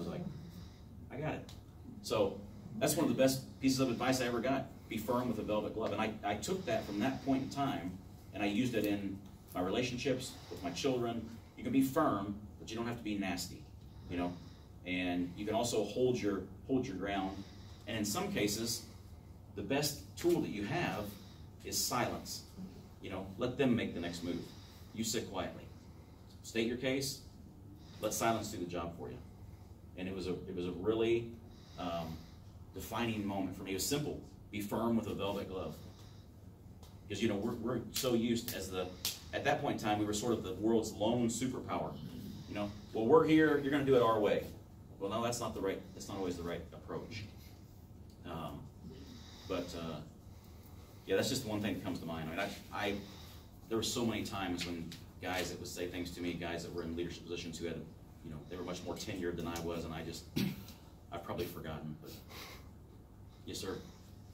was like, I got it. So that's one of the best pieces of advice I ever got. Be firm with a velvet glove. And I took that from that point in time, and I used it in my relationships with my children. You can be firm, but you don't have to be nasty, you know. And you can also hold your ground. And in some cases, the best tool that you have is silence. You know, let them make the next move. You sit quietly. State your case. Let silence do the job for you. And it was a really defining moment for me. It was simple. Be firm with a velvet glove. Because, you know, we're so used at that point in time, we were sort of the world's lone superpower. You know, well, we're here, you're going to do it our way. Well, no, that's not always the right approach. Yeah, that's just one thing that comes to mind. I mean, there were so many times when guys that would say things to me, guys that were in leadership positions who had, you know, they were much more tenured than I was, and I've probably forgotten. But yes, sir.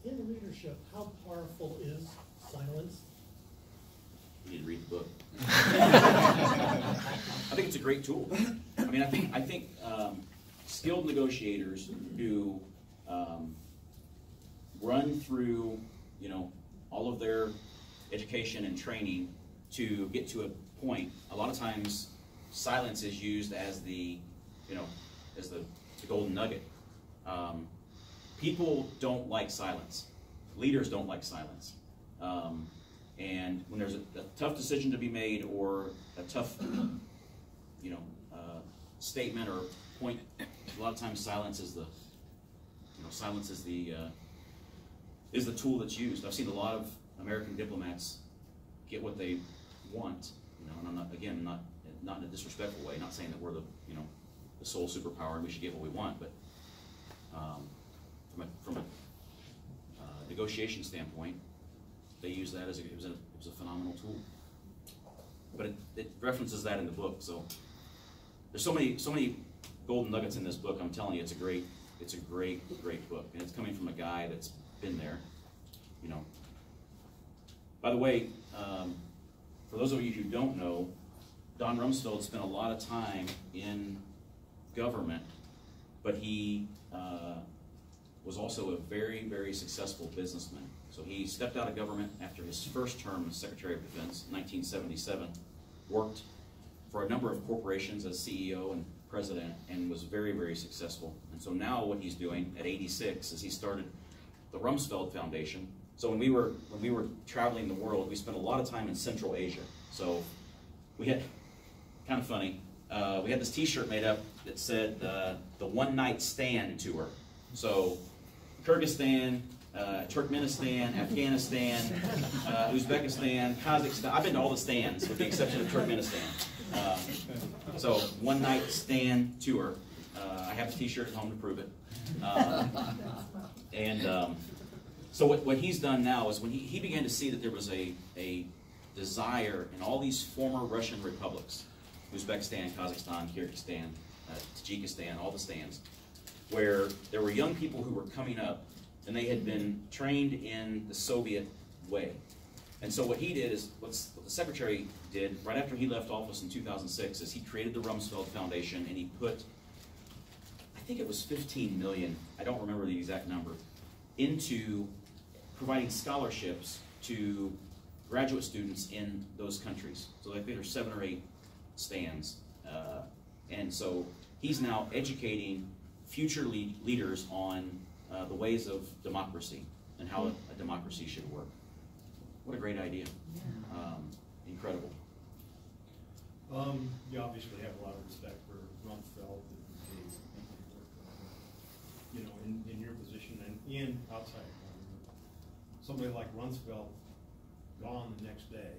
In leadership, how powerful is silence? You need to read the book. I think it's a great tool. I mean, I think skilled negotiators who run through, you know, all of their education and training to get to a point. A lot of times, silence is used as the, you know, as the golden nugget. People don't like silence. Leaders don't like silence. And when there's a tough decision to be made or a tough, you know, statement or point, a lot of times silence is the tool that's used. I've seen a lot of American diplomats get what they want, you know, and I'm not in a disrespectful way, not saying that we're the sole superpower and we should get what we want, but from a negotiation standpoint, they use that as it was a phenomenal tool. But it references that in the book. So there's so many golden nuggets in this book. I'm telling you, it's a great book, and it's coming from a guy that's been there. You know. By the way, for those of you who don't know, Don Rumsfeld spent a lot of time in government, but he was also a very, very successful businessman. So he stepped out of government after his first term as Secretary of Defense in 1977, worked for a number of corporations as CEO and president, and was very, very successful. And so now what he's doing at 86 is he started the Rumsfeld Foundation. So when we were traveling the world, we spent a lot of time in Central Asia. So we had, kind of funny, we had this T-shirt made up that said the One Night Stand Tour. So Kyrgyzstan, Turkmenistan, Afghanistan, Uzbekistan, Kazakhstan. I've been to all the stands with the exception of Turkmenistan. So One Night Stand Tour. I have a T-shirt at home to prove it. So what he's done now is when he began to see that there was a desire in all these former Russian republics, Uzbekistan, Kazakhstan, Kyrgyzstan, Tajikistan, all the stands, where there were young people who were coming up and they had been trained in the Soviet way. And so what he did is, what the secretary did right after he left office in 2006 is he created the Rumsfeld Foundation, and he put, I think it was 15 million, I don't remember the exact number, into providing scholarships to graduate students in those countries. So I think there's 7 or 8 stands. And so he's now educating future leaders on the ways of democracy and how a democracy should work. What a great idea. Incredible. You obviously have a lot of respect for Rumsfeld and his, you know, in your position and outside. Somebody like Rumsfeld gone the next day,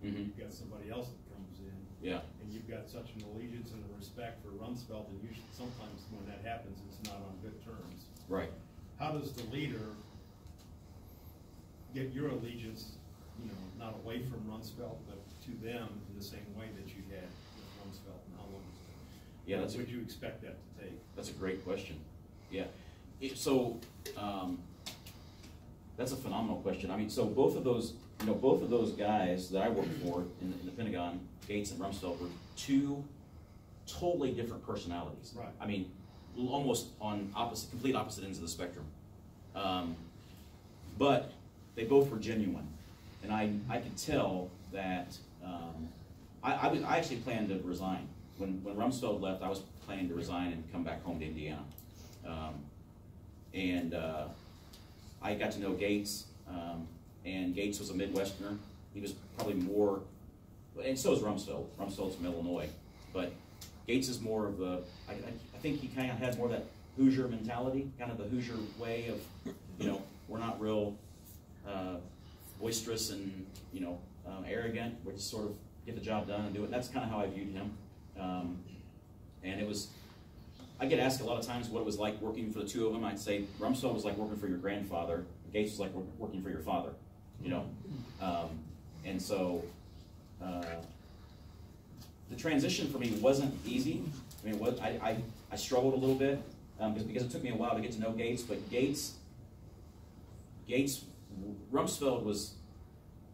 you've got somebody else that comes in, and you've got such an allegiance and a respect for Rumsfeld, and usually sometimes when that happens, it's not on good terms. Right. How does the leader get your allegiance, you know, not away from Rumsfeld, but to them in the same way that you had with Rumsfeld, and how long would you expect that to take? That's a great question. Yeah. That's a phenomenal question. I mean, so both of those guys that I worked for in the Pentagon, Gates and Rumsfeld, were two totally different personalities. Right. I mean, almost on complete opposite ends of the spectrum. But they both were genuine, and I could tell that I actually planned to resign. When Rumsfeld left, I was planning to resign and come back home to Indiana. I got to know Gates, and Gates was a Midwesterner. He was probably more, and so is Rumsfeld. Rumsfeld's from Illinois, but Gates is more of a, I think he kind of had more of that Hoosier mentality, kind of the Hoosier way of, we're not real boisterous and, arrogant. We're just sort of get the job done and do it. That's kind of how I viewed him. And it was, I get asked a lot of times what it was like working for the two of them. I'd say Rumsfeld was like working for your grandfather. Gates was like working for your father, and so the transition for me wasn't easy. I mean, I struggled a little bit because it took me a while to get to know Gates. But Rumsfeld was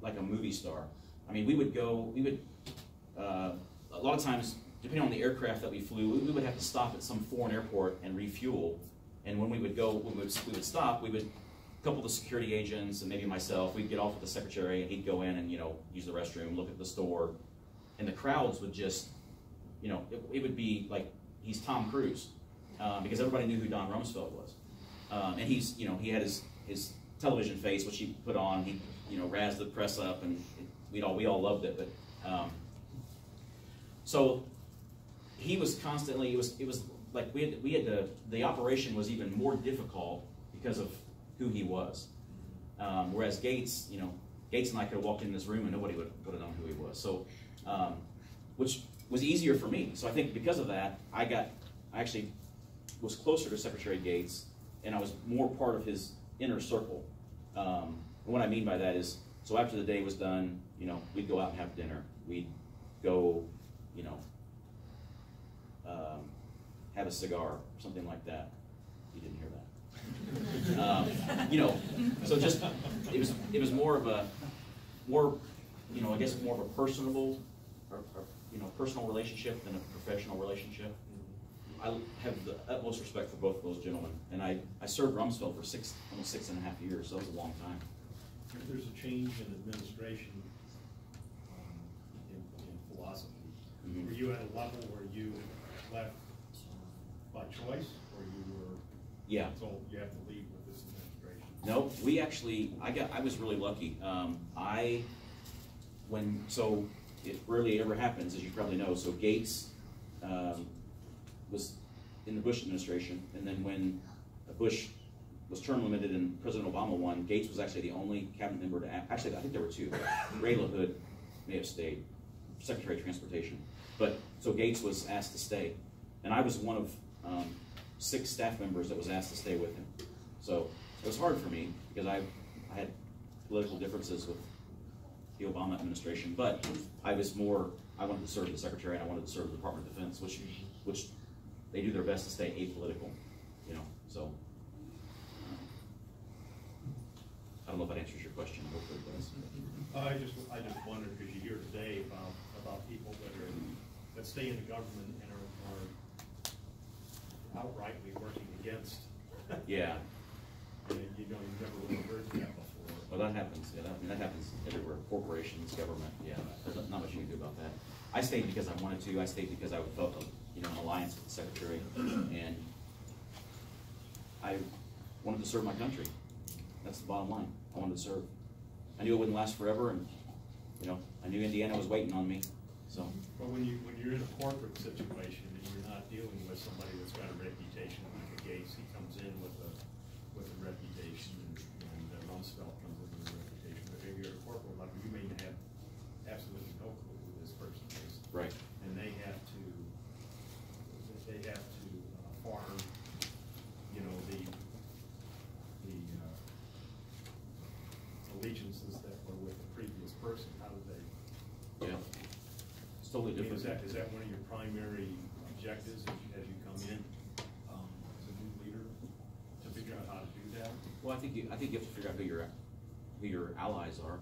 like a movie star. I mean, we would a lot of times, depending on the aircraft that we flew, we would have to stop at some foreign airport and refuel. And when we would stop, we would, a couple of the security agents and maybe myself, we'd get off with the secretary and he'd go in and, use the restroom, look at the store. And the crowds would just, it would be like he's Tom Cruise because everybody knew who Don Rumsfeld was. And he's, he had his television face, which he put on, he, razzed the press up, and we all loved it. But so he was constantly, it was like the operation was even more difficult because of who he was. Whereas Gates, Gates and I could have walked in this room and nobody would have known who he was. So, which was easier for me. So I think because of that, I actually was closer to Secretary Gates, and I was more part of his inner circle. And what I mean by that is, so after the day was done, we'd go out and have dinner. We'd go, have a cigar or something like that. You didn't hear that. So just it was more of a I guess more of a personable or personal relationship than a professional relationship. I have the utmost respect for both of those gentlemen, and I served Rumsfeld for almost 6.5 years, so that was a long time. There's a change in administration in philosophy. Mm-hmm. Were you at a level where you left by choice, or you were told you have to leave with this administration? No, we actually, I was really lucky. It rarely ever happens, as you probably know. So Gates was in the Bush administration, and then when Bush was term limited and President Obama won, Gates was actually the only cabinet member to actually, I think there were two. Ray LaHood may have stayed, Secretary of Transportation. But so Gates was asked to stay, and I was one of 6 staff members that was asked to stay with him. So it was hard for me because I had political differences with the Obama administration, but I wanted to serve the Secretary and I wanted to serve the Department of Defense, which they do their best to stay apolitical, so. I don't know if that answers your question. Hopefully it does. I just wondered, because you hear today about people that stay in the government and are outrightly working against. Yeah. And you've never really heard that before. Well, that happens. Yeah, that happens everywhere. Corporations, government. Yeah, there's not much you can do about that. I stayed because I wanted to. I stayed because I felt an alliance with the Secretary, and I wanted to serve my country. That's the bottom line. I wanted to serve. I knew it wouldn't last forever, and I knew Indiana was waiting on me. So. But when you're in a corporate situation and you're not dealing with somebody that's got a reputation like a Gates, he comes in with a reputation, and Rumsfeld comes in with a reputation. But if you're at a corporate level, you may have absolutely no clue who this person is. Right. And they have to farm, the allegiances that were with the previous person. How do they? Yeah. It's totally different. Is that one of your primary objectives as you come in as a new leader, to figure out how to do that? Well, I think you have to figure out who your allies are.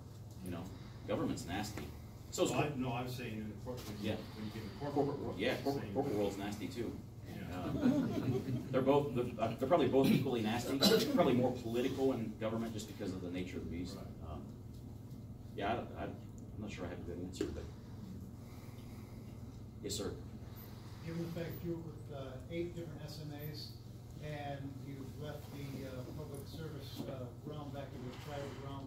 Government's nasty. So no, I was saying in the corporate. Yeah. When you get in the corporate world. Yeah, corporate world's nasty too. Yeah. they're probably both equally nasty. Probably more political in government just because of the nature of the beast. Yeah, I'm not sure I have a good answer, but yes, sir. Given the fact you were with 8 different SMAs and you've left the public service realm back into the private realm,